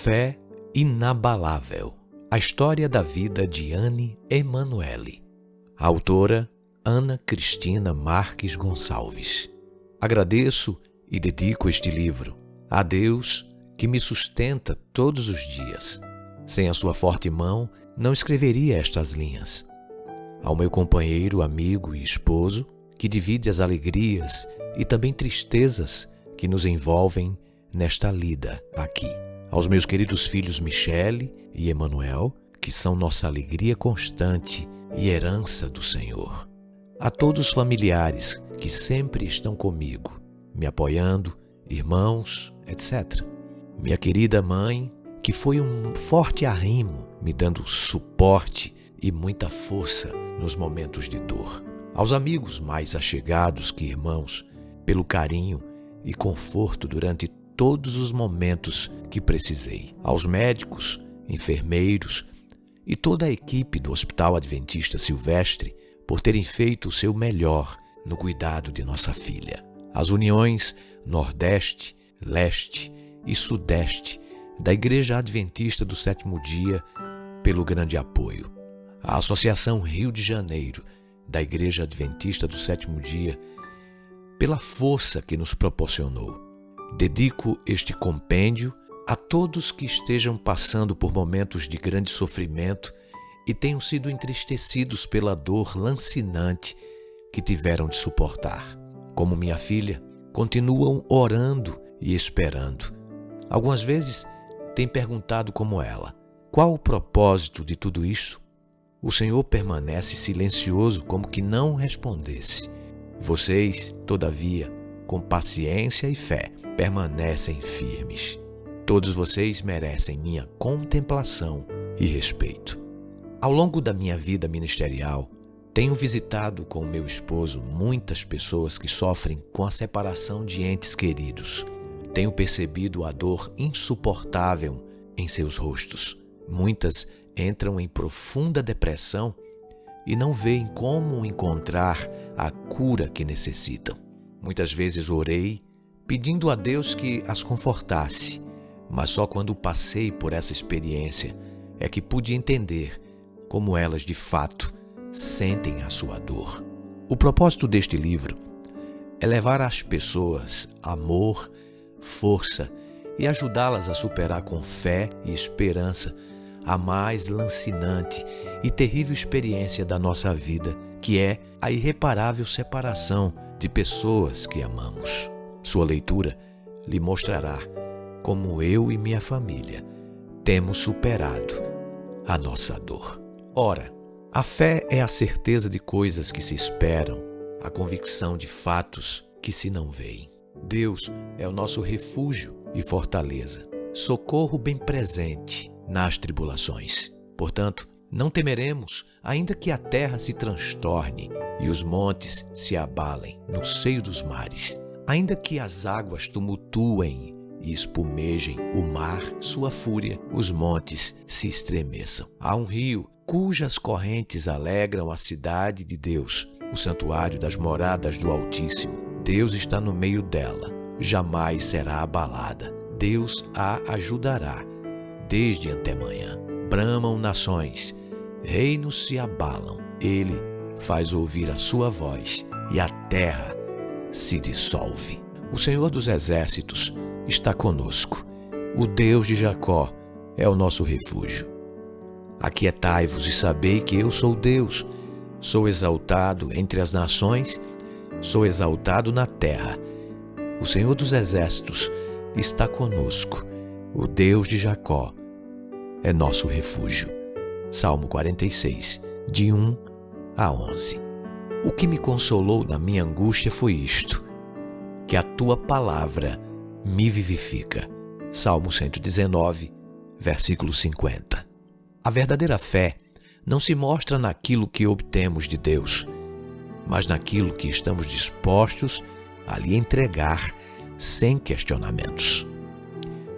Fé inabalável. A história da vida de Anne Emanuele. A autora, Ana Cristina Marques Gonçalves. Agradeço e dedico este livro a Deus que me sustenta todos os dias. Sem a sua forte mão, não escreveria estas linhas. Ao meu companheiro, amigo e esposo, que divide as alegrias e também tristezas que nos envolvem nesta lida aqui. Aos meus queridos filhos Michele e Emanuel, que são nossa alegria constante e herança do Senhor. A todos os familiares que sempre estão comigo, me apoiando, irmãos, etc. Minha querida mãe, que foi um forte arrimo, me dando suporte e muita força nos momentos de dor. Aos amigos mais achegados que irmãos, pelo carinho e conforto durante todos os momentos que precisei. Aos médicos, enfermeiros e toda a equipe do Hospital Adventista Silvestre por terem feito o seu melhor no cuidado de nossa filha. As uniões Nordeste, Leste e Sudeste da Igreja Adventista do Sétimo Dia pelo grande apoio. A Associação Rio de Janeiro da Igreja Adventista do Sétimo Dia pela força que nos proporcionou. Dedico este compêndio a todos que estejam passando por momentos de grande sofrimento e tenham sido entristecidos pela dor lancinante que tiveram de suportar. Como minha filha, continuam orando e esperando. Algumas vezes têm perguntado como ela: qual o propósito de tudo isso? O Senhor permanece silencioso, como que não respondesse. Vocês, todavia, com paciência e fé, permanecem firmes. Todos vocês merecem minha contemplação e respeito. Ao longo da minha vida ministerial, tenho visitado com meu esposo muitas pessoas que sofrem com a separação de entes queridos. Tenho percebido a dor insuportável em seus rostos. Muitas entram em profunda depressão e não veem como encontrar a cura que necessitam. Muitas vezes orei pedindo a Deus que as confortasse, mas só quando passei por essa experiência é que pude entender como elas de fato sentem a sua dor. O propósito deste livro é levar às pessoas amor, força e ajudá-las a superar com fé e esperança a mais lancinante e terrível experiência da nossa vida, que é a irreparável separação de pessoas que amamos. Sua leitura lhe mostrará como eu e minha família temos superado a nossa dor. Ora, a fé é a certeza de coisas que se esperam, a convicção de fatos que se não veem. Deus é o nosso refúgio e fortaleza, socorro bem presente nas tribulações. Portanto, não temeremos, ainda que a terra se transtorne e os montes se abalem no seio dos mares, ainda que as águas tumultuem e espumejem o mar, sua fúria, os montes se estremeçam. Há um rio cujas correntes alegram a cidade de Deus, o santuário das moradas do Altíssimo. Deus está no meio dela, jamais será abalada. Deus a ajudará desde antemanhã. Bramam nações, reinos se abalam. Ele faz ouvir a sua voz e a terra se dissolve. O Senhor dos Exércitos está conosco. O Deus de Jacó é o nosso refúgio. Aquietai-vos e sabei que eu sou Deus. Sou exaltado entre as nações, sou exaltado na terra. O Senhor dos Exércitos está conosco. O Deus de Jacó é nosso refúgio. Salmo 46, de 1 a 11. O que me consolou na minha angústia foi isto: que a tua palavra me vivifica. Salmo 119, versículo 50. A verdadeira fé não se mostra naquilo que obtemos de Deus, mas naquilo que estamos dispostos a lhe entregar sem questionamentos.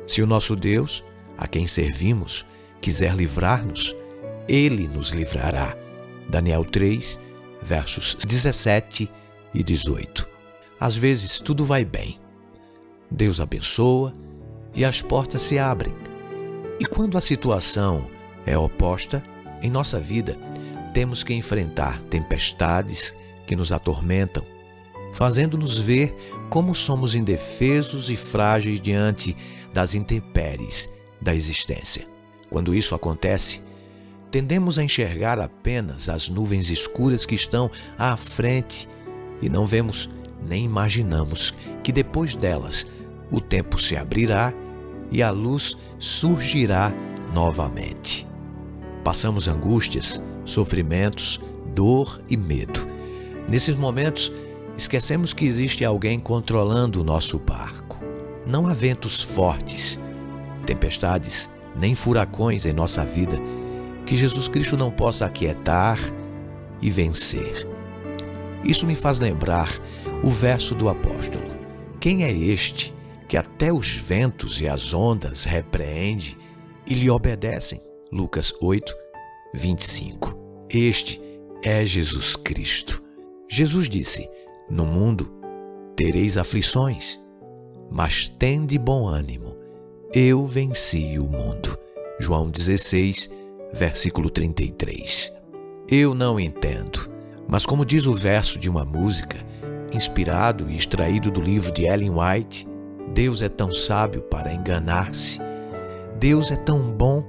Se o nosso Deus, a quem servimos, quiser livrar-nos, Ele nos livrará. Daniel 3, versos 17 e 18. Às vezes tudo vai bem. Deus abençoa e as portas se abrem. E quando a situação é oposta, em nossa vida, temos que enfrentar tempestades que nos atormentam, fazendo-nos ver como somos indefesos e frágeis diante das intempéries da existência. Quando isso acontece, tendemos a enxergar apenas as nuvens escuras que estão à frente e não vemos nem imaginamos que depois delas o tempo se abrirá e a luz surgirá novamente. Passamos angústias, sofrimentos, dor e medo. Nesses momentos, esquecemos que existe alguém controlando o nosso barco. Não há ventos fortes, tempestades, nem furacões em nossa vida que Jesus Cristo não possa aquietar e vencer. Isso me faz lembrar o verso do apóstolo. Quem é este que até os ventos e as ondas repreende e lhe obedecem? Lucas 8, 25. Este é Jesus Cristo. Jesus disse: no mundo tereis aflições, mas tende bom ânimo, eu venci o mundo. João 16, versículo 33. Eu não entendo, mas como diz o verso de uma música, inspirado e extraído do livro de Ellen White, Deus é tão sábio para enganar-se. Deus é tão bom,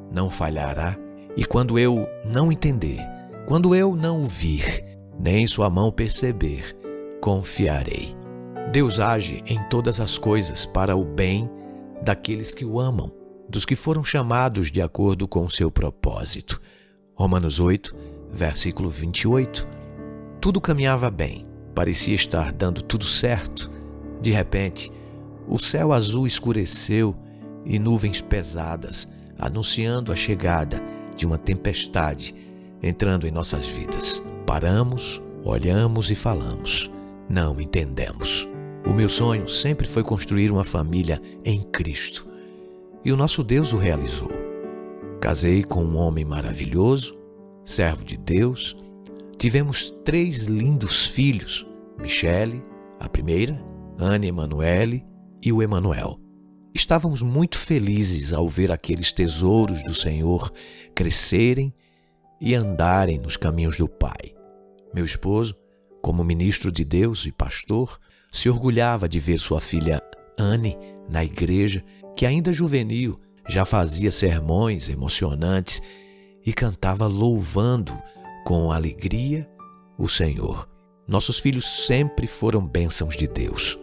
não falhará. E quando eu não entender, quando eu não ouvir, nem sua mão perceber, confiarei. Deus age em todas as coisas para o bem daqueles que o amam, dos que foram chamados de acordo com o seu propósito. Romanos 8, versículo 28. Tudo caminhava bem, parecia estar dando tudo certo. De repente, o céu azul escureceu e nuvens pesadas, anunciando a chegada de uma tempestade entrando em nossas vidas. Paramos, olhamos e falamos. Não entendemos. O meu sonho sempre foi construir uma família em Cristo. E o nosso Deus o realizou. Casei com um homem maravilhoso, servo de Deus. Tivemos 3 lindos filhos, Michele, a primeira, Anne Emanuele e o Emanuel. Estávamos muito felizes ao ver aqueles tesouros do Senhor crescerem e andarem nos caminhos do Pai. Meu esposo, como ministro de Deus e pastor, se orgulhava de ver sua filha Anne na igreja, que ainda juvenil já fazia sermões emocionantes e cantava louvando com alegria o Senhor. Nossos filhos sempre foram bênçãos de Deus.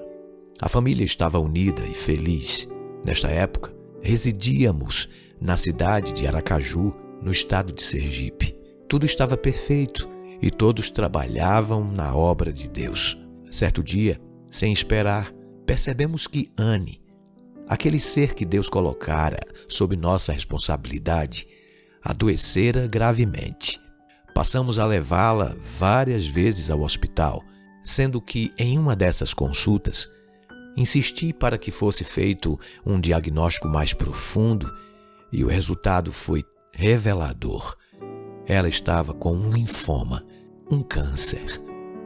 A família estava unida e feliz. Nesta época, residíamos na cidade de Aracaju, no estado de Sergipe. Tudo estava perfeito e todos trabalhavam na obra de Deus. Certo dia, sem esperar, percebemos que Anne, aquele ser que Deus colocara sob nossa responsabilidade, adoecera gravemente. Passamos a levá-la várias vezes ao hospital, sendo que em uma dessas consultas, insisti para que fosse feito um diagnóstico mais profundo e o resultado foi revelador. Ela estava com um linfoma, um câncer.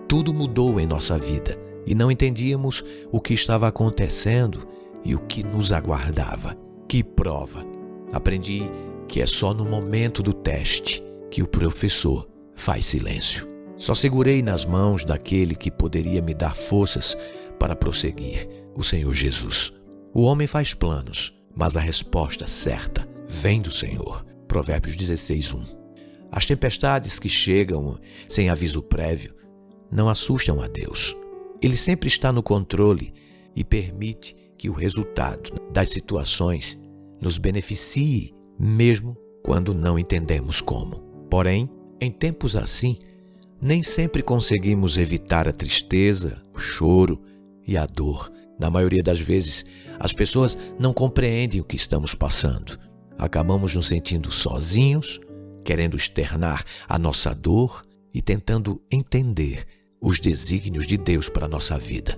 Tudo mudou em nossa vida e não entendíamos o que estava acontecendo e o que nos aguardava. Que prova! Aprendi que é só no momento do teste que o professor faz silêncio. Só segurei nas mãos daquele que poderia me dar forças para prosseguir, o Senhor Jesus. O homem faz planos, mas a resposta certa vem do Senhor. Provérbios 16, 1. As tempestades que chegam sem aviso prévio não assustam a Deus. Ele sempre está no controle e permite que o resultado das situações nos beneficie, mesmo quando não entendemos como. Porém, em tempos assim, nem sempre conseguimos evitar a tristeza, o choro e a dor. Na maioria das vezes, as pessoas não compreendem o que estamos passando. Acabamos nos sentindo sozinhos, querendo externar a nossa dor e tentando entender os desígnios de Deus para a nossa vida.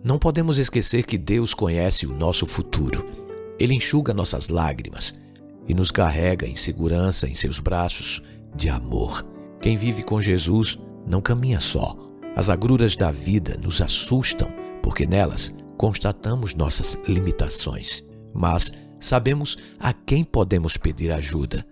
Não podemos esquecer que Deus conhece o nosso futuro. Ele enxuga nossas lágrimas e nos carrega em segurança em seus braços de amor. Quem vive com Jesus não caminha só. As agruras da vida nos assustam porque nelas constatamos nossas limitações. Mas Sabemos a quem podemos pedir ajuda.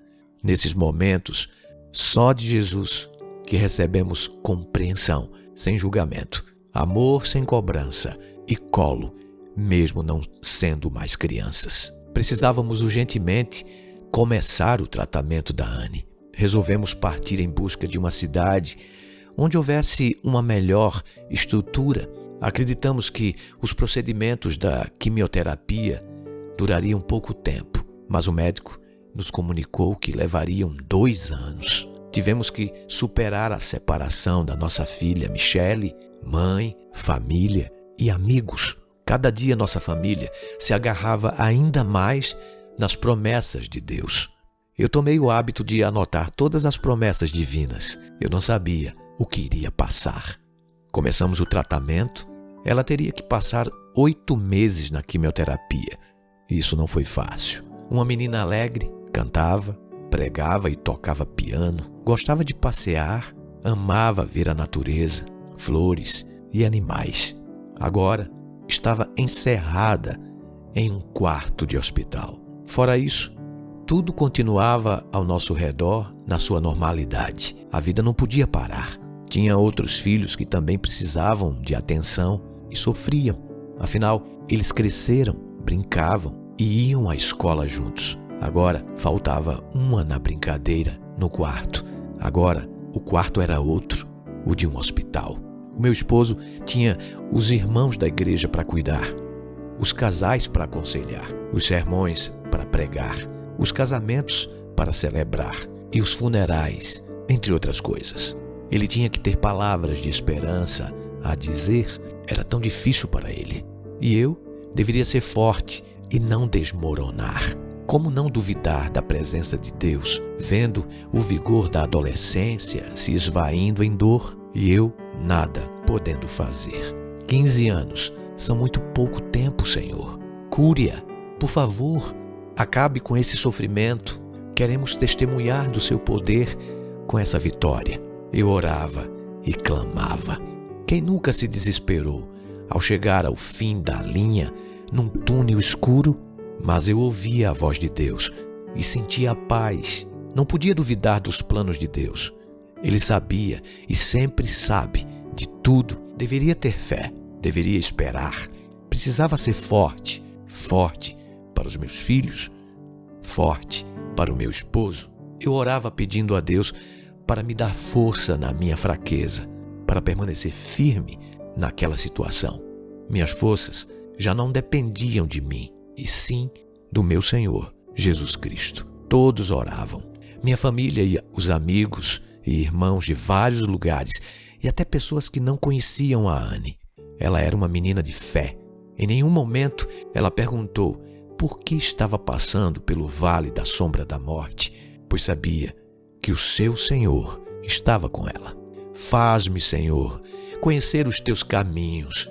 Nesses momentos, só de Jesus que recebemos compreensão sem julgamento, amor sem cobrança e colo, mesmo não sendo mais crianças. Precisávamos urgentemente começar o tratamento da Anne. Resolvemos partir em busca de uma cidade onde houvesse uma melhor estrutura. Acreditamos que os procedimentos da quimioterapia durariam pouco tempo, mas o médico nos comunicou que levariam 2 anos. Tivemos que superar a separação da nossa filha Michele, mãe, família e amigos. Cada dia nossa família se agarrava ainda mais nas promessas de Deus. Eu tomei o hábito de anotar todas as promessas divinas. Eu não sabia o que iria passar. Começamos o tratamento. Ela teria que passar 8 meses na quimioterapia. Isso não foi fácil. Uma menina alegre, cantava, pregava e tocava piano, gostava de passear, amava ver a natureza, flores e animais. Agora estava encerrada em um quarto de hospital. Fora isso, tudo continuava ao nosso redor na sua normalidade. A vida não podia parar. Tinha outros filhos que também precisavam de atenção e sofriam. Afinal, eles cresceram, brincavam e iam à escola juntos. Agora faltava uma na brincadeira, no quarto. Agora o quarto era outro, o de um hospital. O meu esposo tinha os irmãos da igreja para cuidar, os casais para aconselhar, os sermões para pregar, os casamentos para celebrar e os funerais, entre outras coisas. Ele tinha que ter palavras de esperança a dizer. Era tão difícil para ele. E eu deveria ser forte e não desmoronar. Como não duvidar da presença de Deus, vendo o vigor da adolescência se esvaindo em dor e eu nada podendo fazer? 15 anos são muito pouco tempo, Senhor. Cure-a, por favor, acabe com esse sofrimento. Queremos testemunhar do seu poder com essa vitória. Eu orava e clamava. Quem nunca se desesperou ao chegar ao fim da linha num túnel escuro? Mas eu ouvia a voz de Deus e sentia a paz. Não podia duvidar dos planos de Deus. Ele sabia e sempre sabe de tudo. Deveria ter fé, deveria esperar. Precisava ser forte, forte para os meus filhos, forte para o meu esposo. Eu orava pedindo a Deus para me dar força na minha fraqueza, para permanecer firme naquela situação. Minhas forças já não dependiam de mim, e sim do meu Senhor, Jesus Cristo. Todos oravam. Minha família e os amigos e irmãos de vários lugares, e até pessoas que não conheciam a Anne. Ela era uma menina de fé. Em nenhum momento ela perguntou por que estava passando pelo vale da sombra da morte, pois sabia que o seu Senhor estava com ela. Faz-me, Senhor, conhecer os teus caminhos.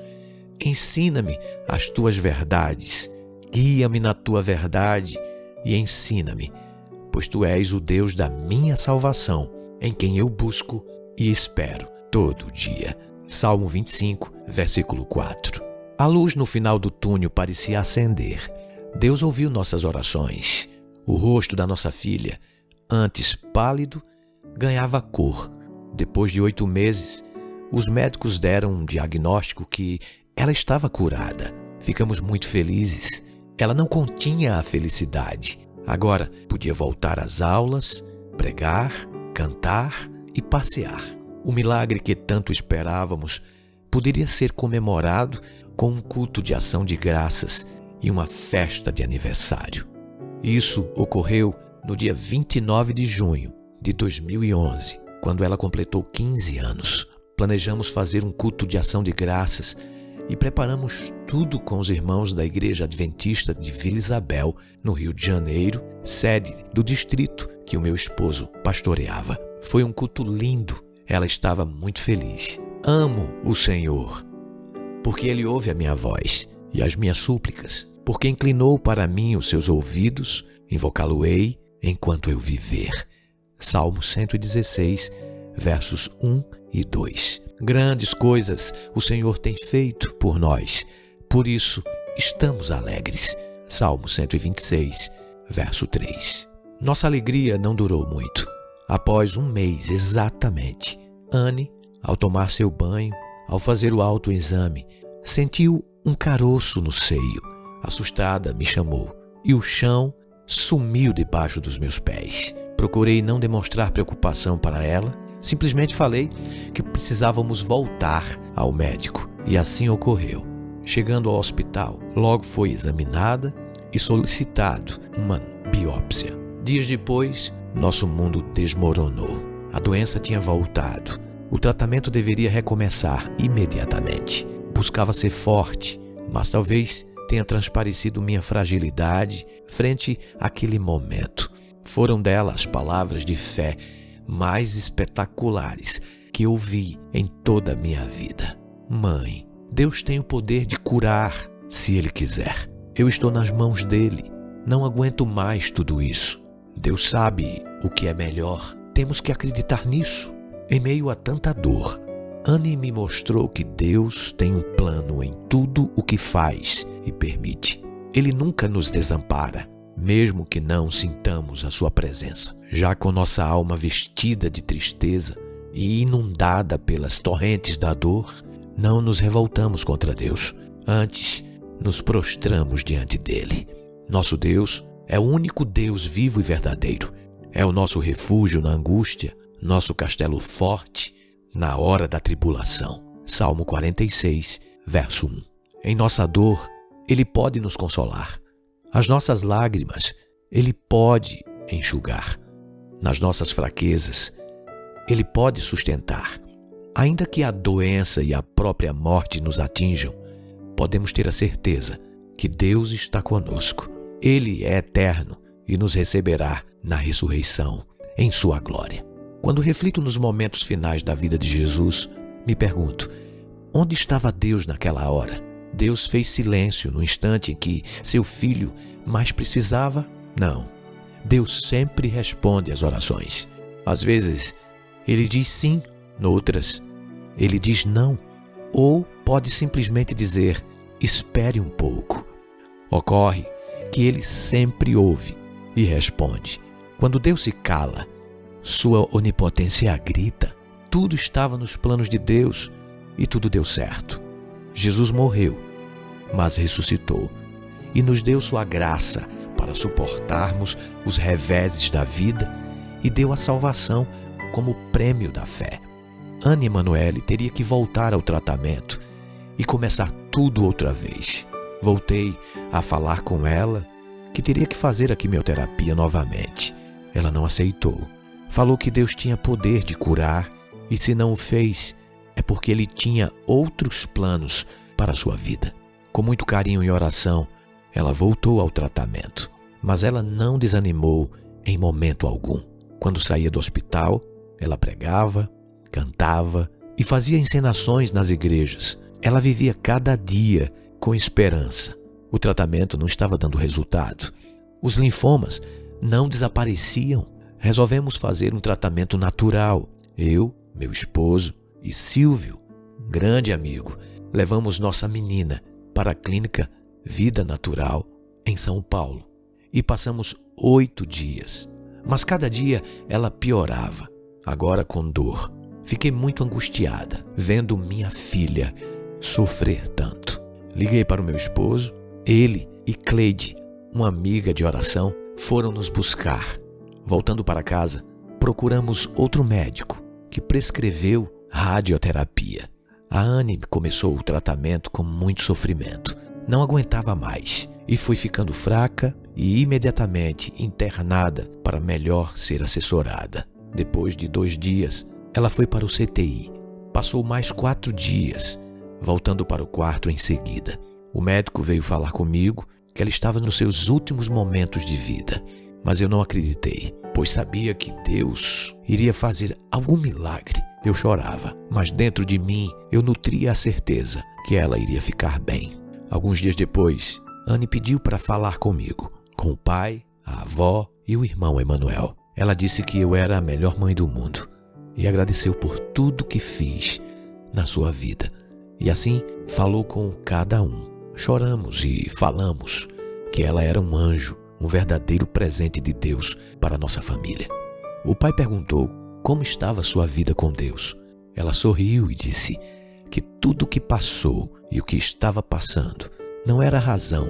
Ensina-me as tuas verdades. Guia-me na tua verdade e ensina-me, pois tu és o Deus da minha salvação, em quem eu busco e espero todo dia. Salmo 25, versículo 4. A luz no final do túnel parecia acender. Deus ouviu nossas orações. O rosto da nossa filha, antes pálido, ganhava cor. Depois de 8 meses, os médicos deram um diagnóstico que ela estava curada. Ficamos muito felizes. Ela não continha a felicidade. Agora podia voltar às aulas, pregar, cantar e passear. O milagre que tanto esperávamos poderia ser comemorado com um culto de ação de graças e uma festa de aniversário. Isso ocorreu no dia 29 de junho de 2011, quando ela completou 15 anos. Planejamos fazer um culto de ação de graças e preparamos tudo com os irmãos da Igreja Adventista de Vila Isabel, no Rio de Janeiro, sede do distrito que o meu esposo pastoreava. Foi um culto lindo. Ela estava muito feliz. Amo o Senhor, porque Ele ouve a minha voz e as minhas súplicas, porque inclinou para mim os seus ouvidos, invocá-lo-ei enquanto eu viver. Salmo 116, versos 1 e 2. Grandes coisas o Senhor tem feito por nós, por isso estamos alegres. Salmo 126, verso 3. Nossa alegria não durou muito. Após um mês exatamente, Anne, ao tomar seu banho, ao fazer o autoexame, sentiu um caroço no seio. Assustada, me chamou e o chão sumiu debaixo dos meus pés. Procurei não demonstrar preocupação para ela, simplesmente falei que precisávamos voltar ao médico e assim ocorreu. Chegando ao hospital, logo foi examinada e solicitado uma biópsia. Dias depois, nosso mundo desmoronou. A doença tinha voltado. O tratamento deveria recomeçar imediatamente. Buscava ser forte, mas talvez tenha transparecido minha fragilidade frente àquele momento. Foram dela as palavras de fé mais espetaculares que ouvi em toda a minha vida. Mãe, Deus tem o poder de curar se Ele quiser. Eu estou nas mãos dEle. Não aguento mais tudo isso. Deus sabe o que é melhor. Temos que acreditar nisso. Em meio a tanta dor, Anne me mostrou que Deus tem um plano em tudo o que faz e permite. Ele nunca nos desampara, mesmo que não sintamos a sua presença. Já com nossa alma vestida de tristeza e inundada pelas torrentes da dor, não nos revoltamos contra Deus. Antes, nos prostramos diante dele. Nosso Deus é o único Deus vivo e verdadeiro. É o nosso refúgio na angústia, nosso castelo forte na hora da tribulação. Salmo 46, verso 1. Em nossa dor, Ele pode nos consolar. As nossas lágrimas, Ele pode enxugar. Nas nossas fraquezas, Ele pode sustentar. Ainda que a doença e a própria morte nos atinjam, podemos ter a certeza que Deus está conosco. Ele é eterno e nos receberá na ressurreição, em sua glória. Quando reflito nos momentos finais da vida de Jesus, me pergunto, onde estava Deus naquela hora? Deus fez silêncio no instante em que seu filho mais precisava? Não. Deus sempre responde às orações. Às vezes, Ele diz sim, noutras, Ele diz não, ou pode simplesmente dizer, espere um pouco. Ocorre que Ele sempre ouve e responde. Quando Deus se cala, sua onipotência grita. Tudo estava nos planos de Deus e tudo deu certo. Jesus morreu, mas ressuscitou e nos deu sua graça para suportarmos os reveses da vida e deu a salvação como prêmio da fé. Anne Emanuele teria que voltar ao tratamento e começar tudo outra vez. Voltei a falar com ela que teria que fazer a quimioterapia novamente. Ela não aceitou. Falou que Deus tinha poder de curar e se não o fez, é porque Ele tinha outros planos para a sua vida. Com muito carinho e oração, ela voltou ao tratamento, mas ela não desanimou em momento algum. Quando saía do hospital, ela pregava, cantava e fazia encenações nas igrejas. Ela vivia cada dia com esperança. O tratamento não estava dando resultado. Os linfomas não desapareciam. Resolvemos fazer um tratamento natural. Eu, meu esposo e Silvio, um grande amigo, levamos nossa menina para a clínica Vida Natural em São Paulo e passamos 8 dias. Mas cada dia ela piorava, agora com dor. Fiquei muito angustiada vendo minha filha sofrer tanto. Liguei para o meu esposo, ele e Cleide, uma amiga de oração, foram nos buscar. Voltando para casa, procuramos outro médico que prescreveu radioterapia. A Anne começou o tratamento com muito sofrimento. Não aguentava mais e foi ficando fraca e imediatamente internada para melhor ser assessorada. Depois de 2 dias, ela foi para o CTI. Passou mais 4 dias, voltando para o quarto em seguida. O médico veio falar comigo que ela estava nos seus últimos momentos de vida. Mas eu não acreditei, pois sabia que Deus iria fazer algum milagre. Eu chorava, mas dentro de mim eu nutria a certeza que ela iria ficar bem. Alguns dias depois, Anne pediu para falar comigo, com o pai, a avó e o irmão Emanuel. Ela disse que eu era a melhor mãe do mundo e agradeceu por tudo que fiz na sua vida. E assim falou com cada um. Choramos e falamos que ela era um anjo, um verdadeiro presente de Deus para nossa família. O pai perguntou como estava sua vida com Deus. Ela sorriu e disse que tudo o que passou e o que estava passando não era razão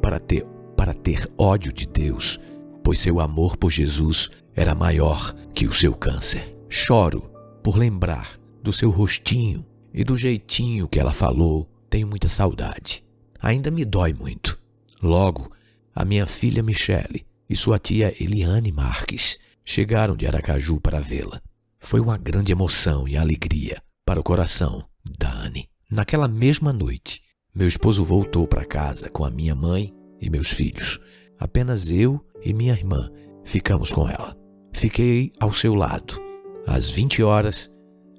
para ter ódio de Deus, pois seu amor por Jesus era maior que o seu câncer. Choro por lembrar do seu rostinho e do jeitinho que ela falou. Tenho muita saudade. Ainda me dói muito. Logo, a minha filha Michele e sua tia Eliane Marques chegaram de Aracaju para vê-la. Foi uma grande emoção e alegria para o coração da Anne. Naquela mesma noite, meu esposo voltou para casa com a minha mãe e meus filhos. Apenas eu e minha irmã ficamos com ela. Fiquei ao seu lado. Às 20 horas,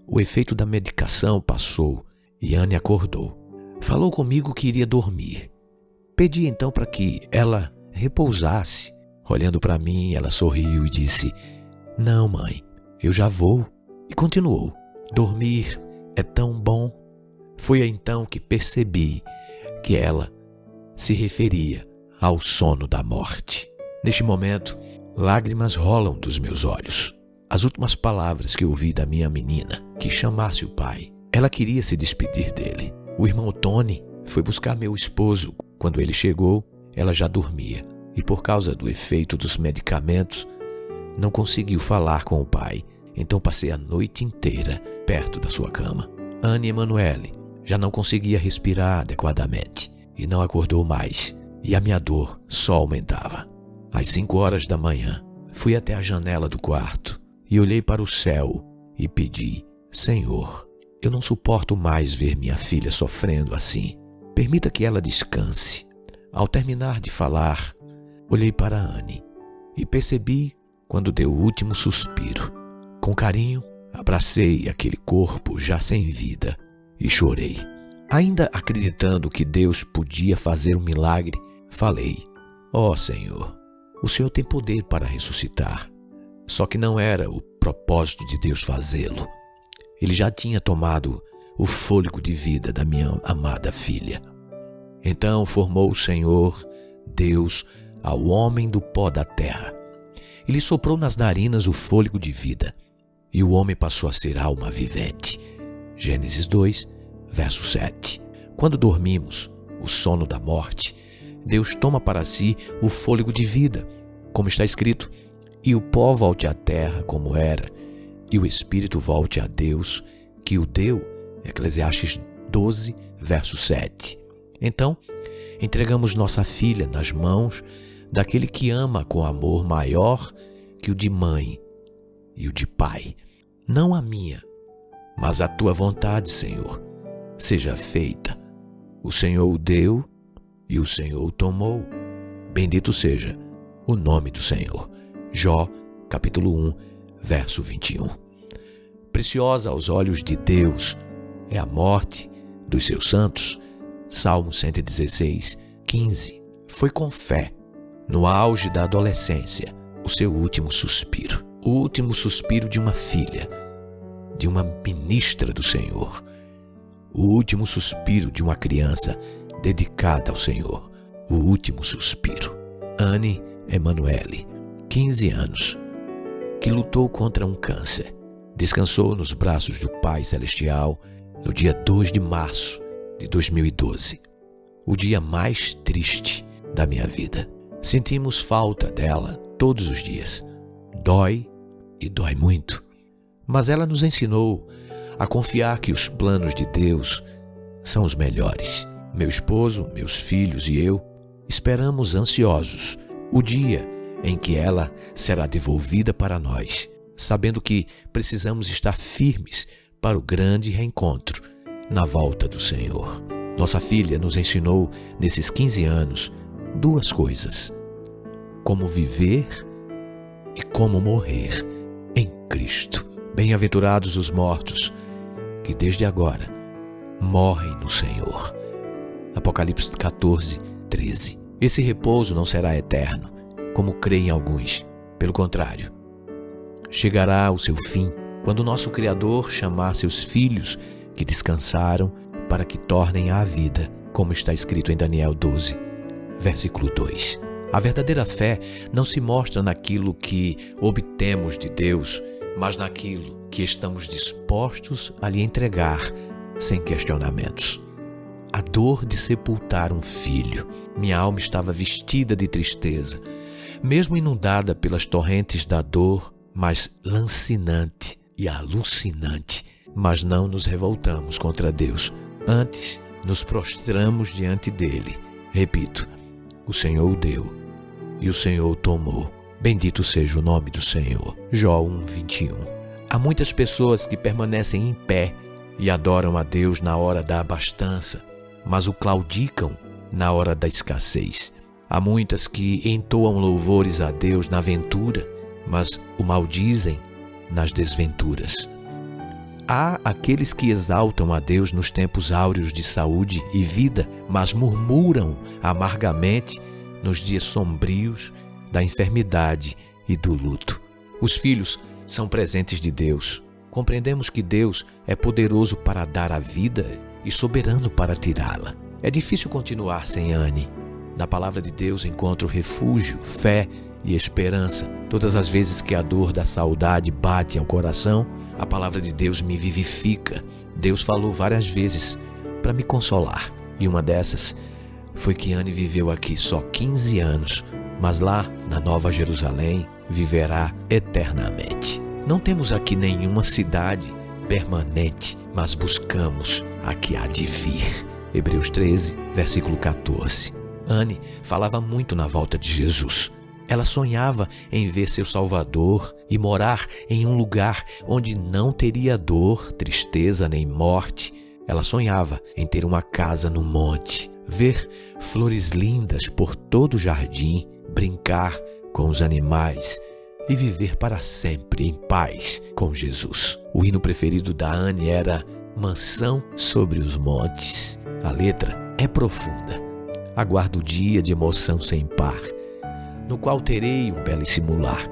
o efeito da medicação passou e Anne acordou. Falou comigo que iria dormir. Pedi então para que ela repousasse. Olhando para mim, ela sorriu e disse: "Não, mãe, eu já vou." E continuou: "Dormir é tão bom." Foi então que percebi que ela se referia ao sono da morte. Neste momento, lágrimas rolam dos meus olhos. As últimas palavras que ouvi da minha menina, que chamasse o pai, ela queria se despedir dele. O irmão Tony foi buscar meu esposo. Quando ele chegou, ela já dormia e, por causa do efeito dos medicamentos, não conseguiu falar com o pai. Então passei a noite inteira perto da sua cama. Anne Emanuele já não conseguia respirar adequadamente e não acordou mais, e a minha dor só aumentava. Às 5 horas da manhã, fui até a janela do quarto e olhei para o céu e pedi: "Senhor, eu não suporto mais ver minha filha sofrendo assim. Permita que ela descanse." Ao terminar de falar, olhei para Anne e percebi quando deu o último suspiro. Com carinho, abracei aquele corpo já sem vida e chorei. Ainda acreditando que Deus podia fazer um milagre, falei: "Ó Senhor, o Senhor tem poder para ressuscitar." Só que não era o propósito de Deus fazê-lo. Ele já tinha tomado o fôlego de vida da minha amada filha. Então formou o Senhor, Deus, ao homem do pó da terra. Ele soprou nas narinas o fôlego de vida, e o homem passou a ser alma vivente. Gênesis 2, verso 7. Quando dormimos, o sono da morte, Deus toma para si o fôlego de vida, como está escrito: "E o pó volte à terra como era, e o espírito volte a Deus, que o deu." Eclesiastes 12, verso 7. Então, entregamos nossa filha nas mãos daquele que ama com amor maior que o de mãe e o de pai. Não a minha, mas a tua vontade, Senhor, seja feita. O Senhor o deu e o Senhor o tomou. Bendito seja o nome do Senhor. Jó, capítulo 1, verso 21. Preciosa aos olhos de Deus é a morte dos seus santos. Salmo 116, 15. Foi com fé, no auge da adolescência, o seu último suspiro. O último suspiro de uma filha, de uma ministra do Senhor. O último suspiro de uma criança dedicada ao Senhor. O último suspiro. Anne Emanuele, 15 anos, que lutou contra um câncer. Descansou nos braços do Pai Celestial no dia 2 de março de 2012, o dia mais triste da minha vida. Sentimos falta dela todos os dias. Dói e dói muito, mas ela nos ensinou a confiar que os planos de Deus são os melhores. Meu esposo, meus filhos e eu esperamos ansiosos o dia em que ela será devolvida para nós, sabendo que precisamos estar firmes para o grande reencontro na volta do Senhor. Nossa filha nos ensinou, nesses 15 anos, 2 coisas: como viver e como morrer em Cristo. Bem-aventurados os mortos, que desde agora morrem no Senhor. Apocalipse 14, 13. Esse repouso não será eterno, como creem alguns. Pelo contrário, chegará o seu fim quando nosso Criador chamar seus filhos que descansaram para que tornem à vida, como está escrito em Daniel 12, versículo 2. A verdadeira fé não se mostra naquilo que obtemos de Deus, mas naquilo que estamos dispostos a lhe entregar sem questionamentos. A dor de sepultar um filho. Minha alma estava vestida de tristeza, mesmo inundada pelas torrentes da dor, mas lancinante e alucinante. Mas não nos revoltamos contra Deus. Antes, nos prostramos diante dele. Repito, o Senhor o deu e o Senhor o tomou. Bendito seja o nome do Senhor. Jó 1:21. Há muitas pessoas que permanecem em pé e adoram a Deus na hora da abastança, mas o claudicam na hora da escassez. Há muitas que entoam louvores a Deus na ventura, mas o maldizem nas desventuras. Há aqueles que exaltam a Deus nos tempos áureos de saúde e vida, mas murmuram amargamente nos dias sombrios da enfermidade e do luto. Os filhos são presentes de Deus. Compreendemos que Deus é poderoso para dar a vida e soberano para tirá-la. É difícil continuar sem Anne. Na palavra de Deus encontro refúgio, fé e esperança. Todas as vezes que a dor da saudade bate ao coração, a palavra de Deus me vivifica. Deus falou várias vezes para me consolar. E uma dessas foi que Anne viveu aqui só 15 anos, mas lá na Nova Jerusalém viverá eternamente. Não temos aqui nenhuma cidade permanente, mas buscamos a que há de vir. Hebreus 13, versículo 14. Anne falava muito na volta de Jesus. Ela sonhava em ver seu Salvador e morar em um lugar onde não teria dor, tristeza nem morte. Ela sonhava em ter uma casa no monte, ver flores lindas por todo o jardim, brincar com os animais e viver para sempre em paz com Jesus. O hino preferido da Anne era Mansão sobre os Montes. A letra é profunda. Aguardo o dia de emoção sem par, no qual terei um belíssimo lar,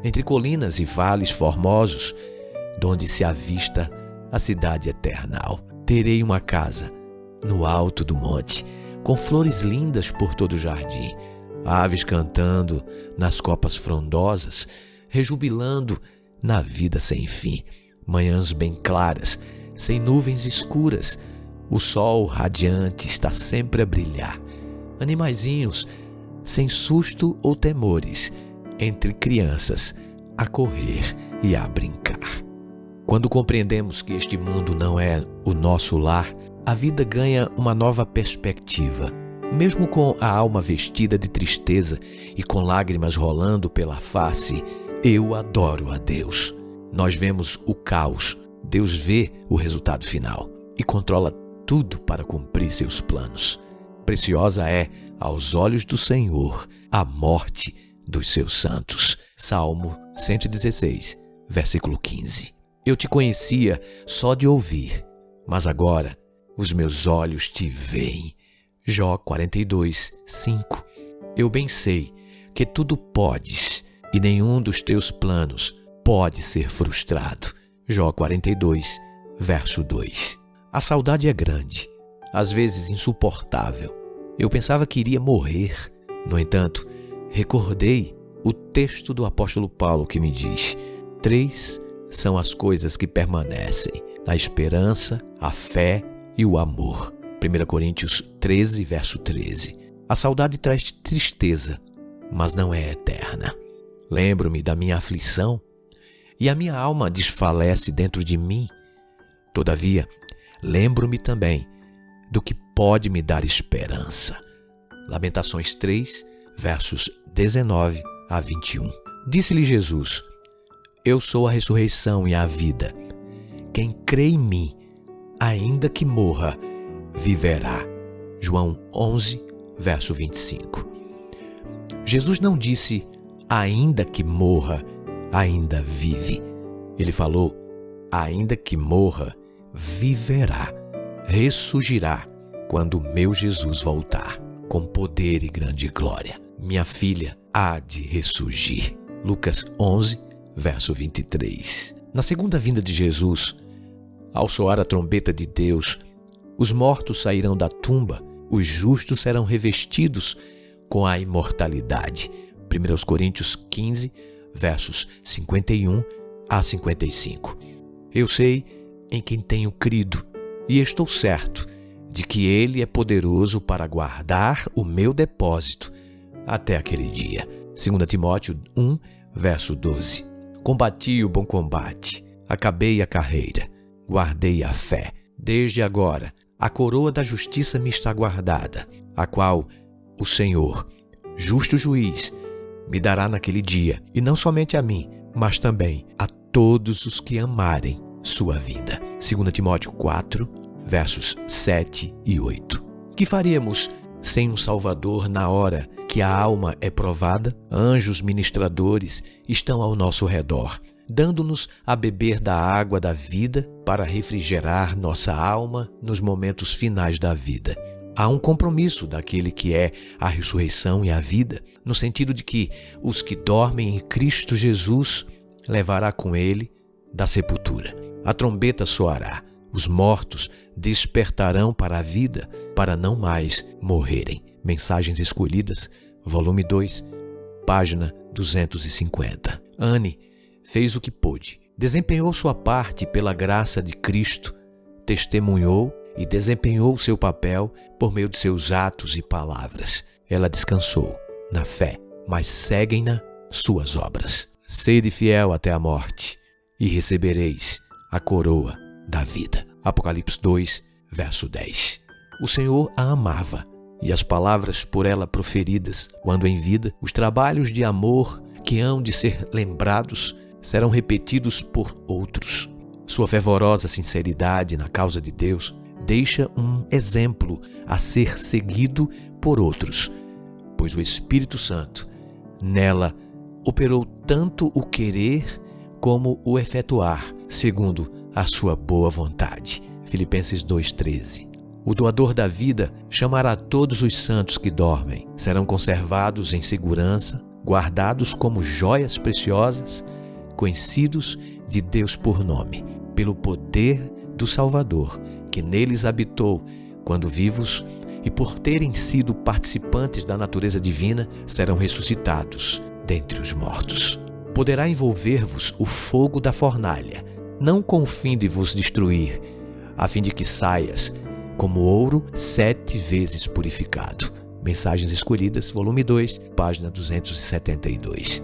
entre colinas e vales formosos, donde se avista a cidade eternal. Terei uma casa no alto do monte, com flores lindas por todo o jardim, aves cantando nas copas frondosas, rejubilando na vida sem fim, manhãs bem claras, sem nuvens escuras, o sol radiante está sempre a brilhar, animaizinhos sem susto ou temores, entre crianças a correr e a brincar. Quando compreendemos que este mundo não é o nosso lar, a vida ganha uma nova perspectiva. Mesmo com a alma vestida de tristeza e com lágrimas rolando pela face, eu adoro a Deus. Nós vemos o caos, Deus vê o resultado final e controla tudo para cumprir seus planos. Preciosa é, aos olhos do Senhor, a morte dos seus santos. Salmo 116, versículo 15. Eu te conhecia só de ouvir, mas agora os meus olhos te veem. Jó 42, 5. Eu bem sei que tudo podes e nenhum dos teus planos pode ser frustrado. Jó 42, verso 2. A saudade é grande, às vezes insuportável. Eu pensava que iria morrer. No entanto, recordei o texto do apóstolo Paulo que me diz: 3 são as coisas que permanecem: a esperança, a fé e o amor. 1 Coríntios 13, verso 13. A saudade traz tristeza, mas não é eterna. Lembro-me da minha aflição e a minha alma desfalece dentro de mim. Todavia, lembro-me também do que pode me dar esperança. Lamentações 3, versos 19 a 21. Disse-lhe Jesus: Eu sou a ressurreição e a vida. Quem crê em mim, ainda que morra, viverá. João 11, verso 25. Jesus não disse, ainda que morra, ainda vive. Ele falou, ainda que morra, viverá, ressurgirá quando o meu Jesus voltar, com poder e grande glória. Minha filha há de ressurgir. Lucas 11, verso 23. Na segunda vinda de Jesus, ao soar a trombeta de Deus, os mortos sairão da tumba, os justos serão revestidos com a imortalidade. 1 Coríntios 15, versos 51 a 55. Eu sei em quem tenho crido e estou certo de que Ele é poderoso para guardar o meu depósito até aquele dia. 2 Timóteo 1, verso 12. Combati o bom combate, acabei a carreira, guardei a fé. Desde agora, a coroa da justiça me está guardada, a qual o Senhor, justo juiz, me dará naquele dia, e não somente a mim, mas também a todos os que amarem sua vinda. 2 Timóteo 4, versos 7 e 8. Que faríamos sem um Salvador na hora que a alma é provada? Anjos ministradores estão ao nosso redor, dando-nos a beber da água da vida para refrigerar nossa alma nos momentos finais da vida. Há um compromisso daquele que é a ressurreição e a vida, no sentido de que os que dormem em Cristo Jesus levará com ele da sepultura. A trombeta soará, os mortos despertarão para a vida, para não mais morrerem. Mensagens Escolhidas, volume 2, página 250. Anne fez o que pôde, desempenhou sua parte pela graça de Cristo, testemunhou e desempenhou seu papel por meio de seus atos e palavras. Ela descansou na fé, mas seguem-na suas obras. Sede fiel até a morte e recebereis a coroa da vida. Apocalipse 2, verso 10. O Senhor a amava e as palavras por ela proferidas quando em vida, os trabalhos de amor que hão de ser lembrados serão repetidos por outros. Sua fervorosa sinceridade na causa de Deus deixa um exemplo a ser seguido por outros, pois o Espírito Santo nela operou tanto o querer como o efetuar, segundo a sua boa vontade. Filipenses 2,13. O doador da vida chamará todos os santos que dormem. Serão conservados em segurança, guardados como joias preciosas, conhecidos de Deus por nome, pelo poder do Salvador, que neles habitou quando vivos, e por terem sido participantes da natureza divina, serão ressuscitados dentre os mortos. Poderá envolver-vos o fogo da fornalha, não com o fim de vos destruir, a fim de que saias como ouro 7 vezes purificado. Mensagens Escolhidas, volume 2, página 272.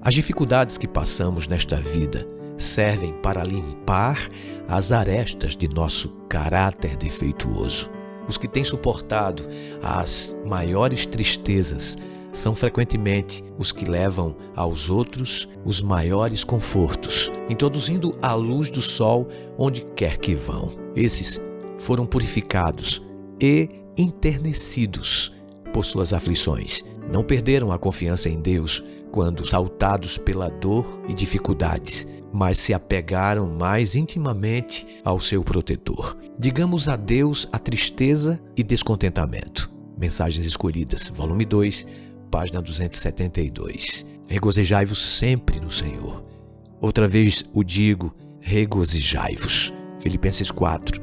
As dificuldades que passamos nesta vida servem para limpar as arestas de nosso caráter defeituoso. Os que têm suportado as maiores tristezas são frequentemente os que levam aos outros os maiores confortos, introduzindo a luz do sol onde quer que vão. Esses foram purificados e enternecidos por suas aflições. Não perderam a confiança em Deus quando saltados pela dor e dificuldades, mas se apegaram mais intimamente ao seu protetor. Digamos adeus à tristeza e descontentamento. Mensagens Escolhidas, volume 2, página 272. Regozijai-vos sempre no Senhor. Outra vez o digo, regozijai-vos. Filipenses 4,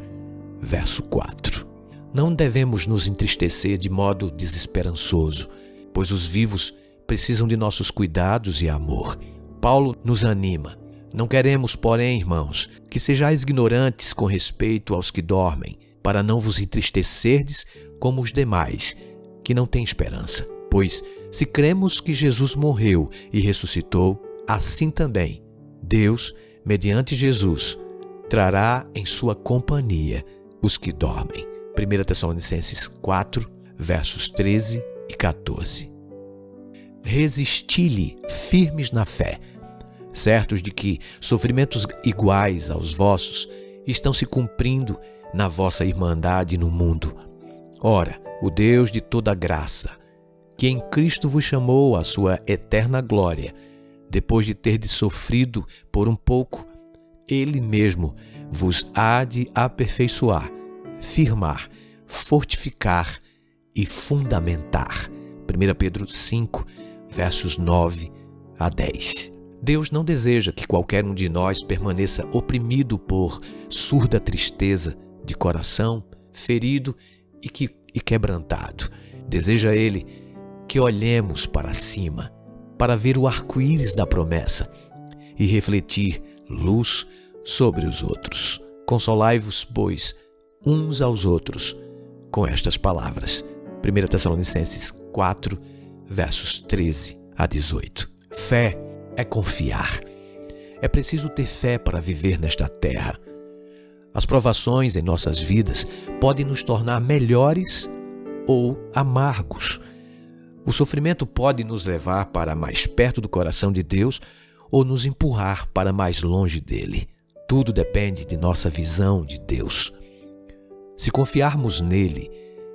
verso 4. Não devemos nos entristecer de modo desesperançoso, pois os vivos precisam de nossos cuidados e amor. Paulo nos anima. Não queremos, porém, irmãos, que sejais ignorantes com respeito aos que dormem, para não vos entristecerdes como os demais, que não têm esperança. Pois, se cremos que Jesus morreu e ressuscitou, assim também Deus, mediante Jesus, trará em sua companhia os que dormem. 1 Tessalonicenses 4, versos 13 e 14. Resisti-lhe firmes na fé, certos de que sofrimentos iguais aos vossos estão se cumprindo na vossa irmandade no mundo. Ora, o Deus de toda graça, que em Cristo vos chamou à sua eterna glória, depois de terdes sofrido por um pouco, Ele mesmo vos há de aperfeiçoar, firmar, fortificar e fundamentar. 1 Pedro 5, versos 9 a 10. Deus não deseja que qualquer um de nós permaneça oprimido por surda tristeza de coração, ferido e quebrantado. Deseja Ele que olhemos para cima, para ver o arco-íris da promessa e refletir luz sobre os outros. Consolai-vos, pois, uns aos outros com estas palavras. 1 Tessalonicenses 4, versos 13 a 18. Fé é confiar. É preciso ter fé para viver nesta terra. As provações em nossas vidas podem nos tornar melhores ou amargos. O sofrimento pode nos levar para mais perto do coração de Deus ou nos empurrar para mais longe dele. Tudo depende de nossa visão de Deus. Se confiarmos nele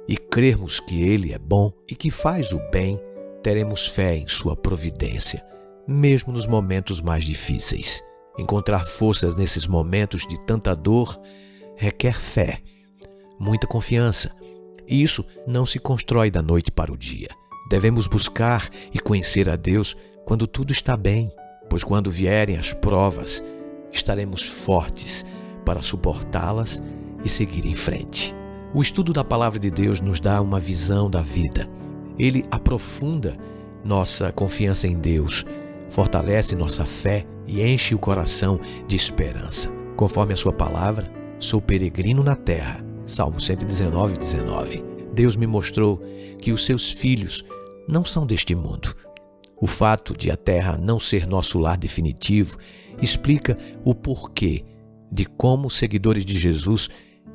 e crermos que ele é bom e que faz o bem, teremos fé em sua providência, mesmo nos momentos mais difíceis. Encontrar forças nesses momentos de tanta dor requer fé, muita confiança. E isso não se constrói da noite para o dia. Devemos buscar e conhecer a Deus quando tudo está bem, pois quando vierem as provas, estaremos fortes para suportá-las e seguir em frente. O estudo da Palavra de Deus nos dá uma visão da vida. Ele aprofunda nossa confiança em Deus, fortalece nossa fé e enche o coração de esperança. Conforme a sua palavra, sou peregrino na terra. Salmo 119, 19. Deus me mostrou que os seus filhos não são deste mundo. O fato de a terra não ser nosso lar definitivo explica o porquê de como seguidores de Jesus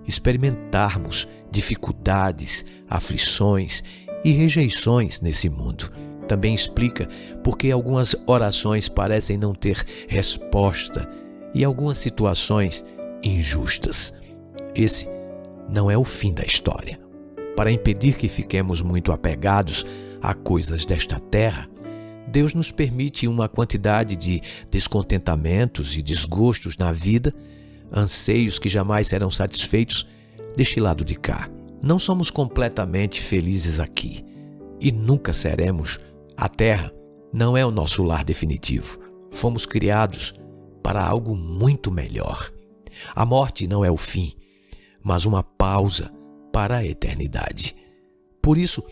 experimentarmos dificuldades, aflições e rejeições nesse mundo. Também explica por que algumas orações parecem não ter resposta e algumas situações injustas. Esse não é o fim da história. Para impedir que fiquemos muito apegados a coisas desta terra, Deus nos permite uma quantidade de descontentamentos e desgostos na vida, anseios que jamais serão satisfeitos deste lado de cá. Não somos completamente felizes aqui e nunca seremos. A terra não é o nosso lar definitivo. Fomos criados para algo muito melhor. A morte não é o fim, mas uma pausa para a eternidade. Por isso,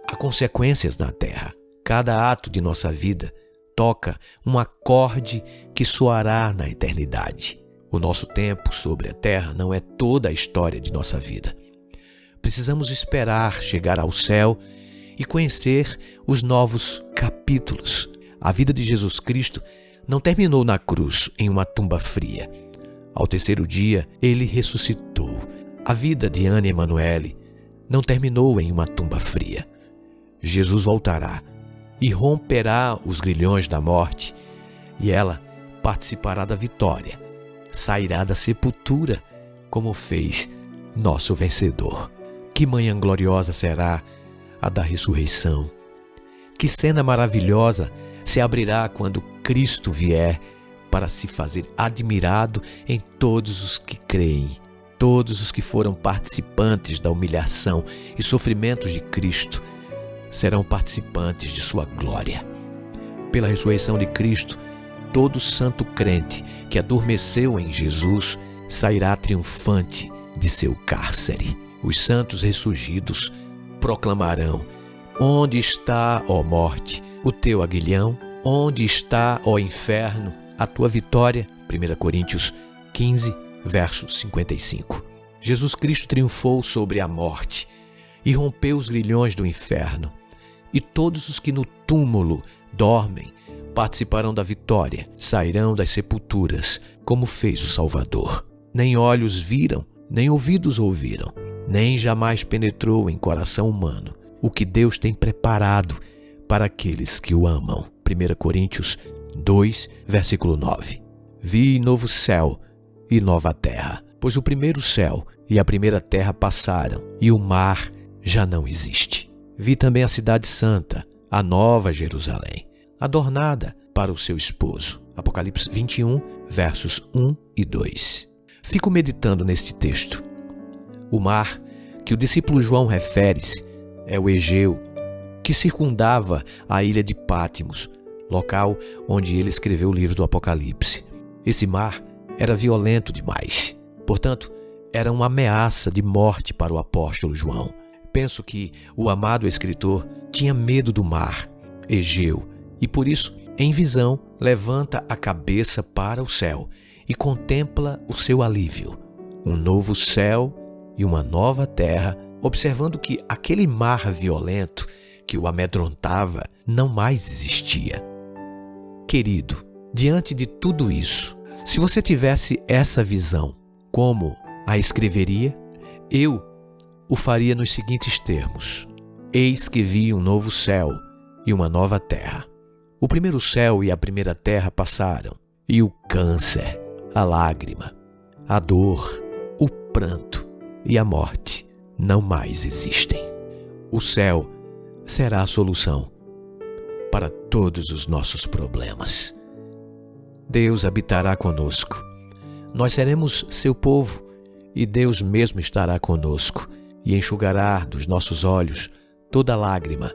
há consequências na terra. Cada ato de nossa vida toca um acorde que soará na eternidade. O nosso tempo sobre a terra não é toda a história de nossa vida. Precisamos esperar chegar ao céu e conhecer os novos capítulos. A vida de Jesus Cristo não terminou na cruz em uma tumba fria. Ao terceiro dia, ele ressuscitou. A vida de Anne Emanuele não terminou em uma tumba fria. Jesus voltará e romperá os grilhões da morte, e ela participará da vitória. Sairá da sepultura, como fez nosso vencedor. Que manhã gloriosa será a da ressurreição. Que cena maravilhosa se abrirá quando Cristo vier para se fazer admirado em todos os que creem, todos os que foram participantes da humilhação e sofrimentos de Cristo serão participantes de sua glória. Pela ressurreição de Cristo, todo santo crente que adormeceu em Jesus sairá triunfante de seu cárcere. Os santos ressurgidos proclamarão: onde está, ó morte, o teu aguilhão? Onde está, ó inferno, a tua vitória? 1 Coríntios 15, verso 55. Jesus Cristo triunfou sobre a morte e rompeu os grilhões do inferno. E todos os que no túmulo dormem participarão da vitória, sairão das sepulturas, como fez o Salvador. Nem olhos viram, nem ouvidos ouviram, nem jamais penetrou em coração humano o que Deus tem preparado para aqueles que o amam. 1 Coríntios 2, versículo 9. Vi novo céu e nova terra, pois o primeiro céu e a primeira terra passaram, e o mar já não existe. Vi também a cidade santa, a nova Jerusalém, adornada para o seu esposo. Apocalipse 21, versos 1 e 2. Fico meditando neste texto. O mar que o discípulo João refere-se é o Egeu, que circundava a ilha de Pátmos, local onde ele escreveu o livro do Apocalipse. Esse mar era violento demais. Portanto, era uma ameaça de morte para o apóstolo João. Penso que o amado escritor tinha medo do mar, Egeu, e por isso, em visão, levanta a cabeça para o céu e contempla o seu alívio, um novo céu e uma nova terra, observando que aquele mar violento que o amedrontava não mais existia. Querido, diante de tudo isso, se você tivesse essa visão, como a escreveria? Eu o faria nos seguintes termos: eis que vi um novo céu e uma nova terra. O primeiro céu e a primeira terra passaram, e o câncer, a lágrima, a dor, o pranto e a morte não mais existem. O céu será a solução para todos os nossos problemas. Deus habitará conosco. Nós seremos seu povo e Deus mesmo estará conosco e enxugará dos nossos olhos toda lágrima,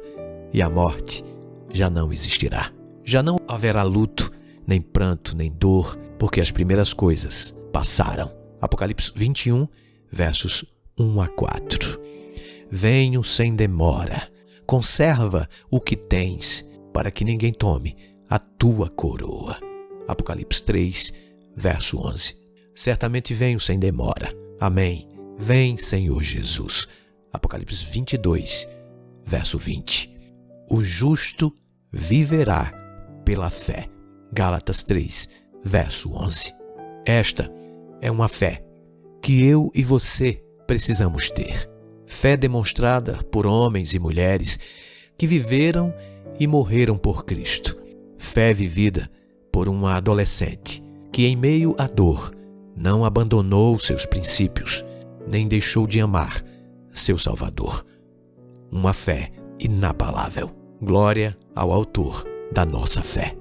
e a morte já não existirá. Já não haverá luto, nem pranto, nem dor, porque as primeiras coisas passaram. Apocalipse 21, versos 1 a 4. Venho sem demora. Conserva o que tens, para que ninguém tome a tua coroa. Apocalipse 3, verso 11. Certamente venho sem demora. Amém. Vem, Senhor Jesus. Apocalipse 22, verso 20. O justo viverá pela fé. Gálatas 3, verso 11. Esta é uma fé que eu e você precisamos ter. Fé demonstrada por homens e mulheres que viveram e morreram por Cristo. Fé vivida por uma adolescente que, em meio à dor, não abandonou seus princípios, nem deixou de amar seu Salvador. Uma fé inabalável. Glória ao autor da nossa fé.